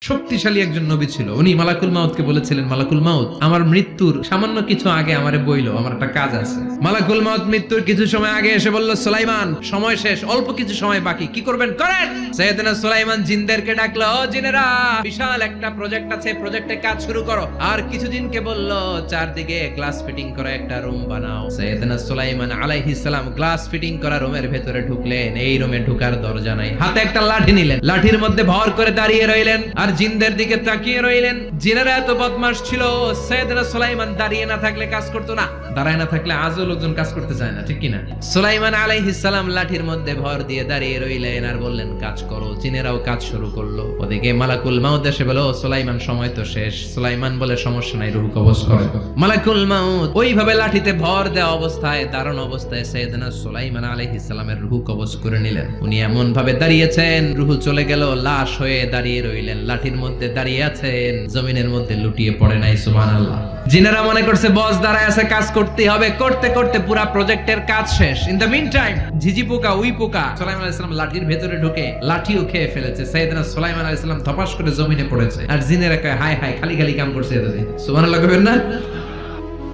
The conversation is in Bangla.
শক্তিশালী একজন নবী ছিল। উনি মালাকুল মাউতকে বলেছিলেন, মালাকুল মাউত, আমার মৃত্যুর সামান্য কিছু আগে আমারে বইলো, আমার একটা কাজ আছে। মালাকুল মাউত মৃত্যুর কিছু সময় আগে এসে বলল, সুলাইমান, সময় শেষ, অল্প কিছু সময় বাকি, কি করবেন করেন। সাইয়েদনা সুলাইমান জিনদেরকে ডাকলো, ও জিনেরা, বিশাল একটা প্রজেক্ট আছে, প্রজেক্টে কাজ শুরু করো। আর কিছু জিনকে বলল, চারদিকে গ্লাস ফিটিং করা একটা রুম বানাও। সাইয়েদনা সুলাইমান আলাইহিস সালাম গ্লাস ফিটিং করা রুমের ভেতরে ঢুকলেন। এই রুমে ঢোকার দরজা নাই, হাতে একটা লাঠি নিলেন, লাঠির মধ্যে ভর করে দাঁড়িয়ে রইলেন আর জিনদের দিকে তাকিয়ে রইলেন। জিনেরা এত বদমাশ ছিল, সাইয়েদনা সুলাইমান দাঁড়িয়ে না থাকলে কাজ করতো না, দাঁড়ায় না থাকলে আজও লোকজন কাজ করতে চায় না, ঠিক কিনা? সুলাইমান আলাইহিস সালাম লাঠির মধ্যে ভর দিয়ে দাঁড়িয়ে রইলেন আর বললেন, কাজ করো। জিনেরাও কাজ শুরু করলো। ওদিকে মালাকুল মাউত এসে বলো, সুলাইমান, সময় তো শেষ। সুলাইমান বলে, সমস্যা নাই, রূহ কবজ করো। মালাকুল মাউত ওইভাবে লাঠিতে ভর দেওয়া অবস্থায়, দাঁড়ানো অবস্থায় সাইয়েদনা সুলাইমান আলাইহিস সালামের রূহ কবজ করে নিলেন। উনি এমন ভাবে দাঁড়িয়েছেন, রূহ চলে গেল, লাশ হয়ে দাঁড়িয়ে রইলেন। লাঠির মধ্যে দাঁড়িয়ে আছেন, জমিনের মধ্যে লুটিয়ে পড়ে নাই। সুবহানাল্লাহ। জিনেরা মনে করছে বস দাঁড়ায় আছে, কাজ করতেই হবে। করতে করতে পুরা প্রজেক্টের কাজ শেষ। ইন দ্য মিন টাইম ঝিঝি পোকা, উই পোকা সুলাইমান আলাইহিস সালাম লাঠির ভেতরে ঢুকে লাঠিও খেয়ে ফেলেছে। সাইয়েদনা সুলাইমান আলাইহিস সালাম ধপাস করে জমিনে পড়েছে। আর জিনেরা কয়, হায় হায়, খালি খালি কাম করছে এতদিন। সুবহানাল্লাহ কইবেন না?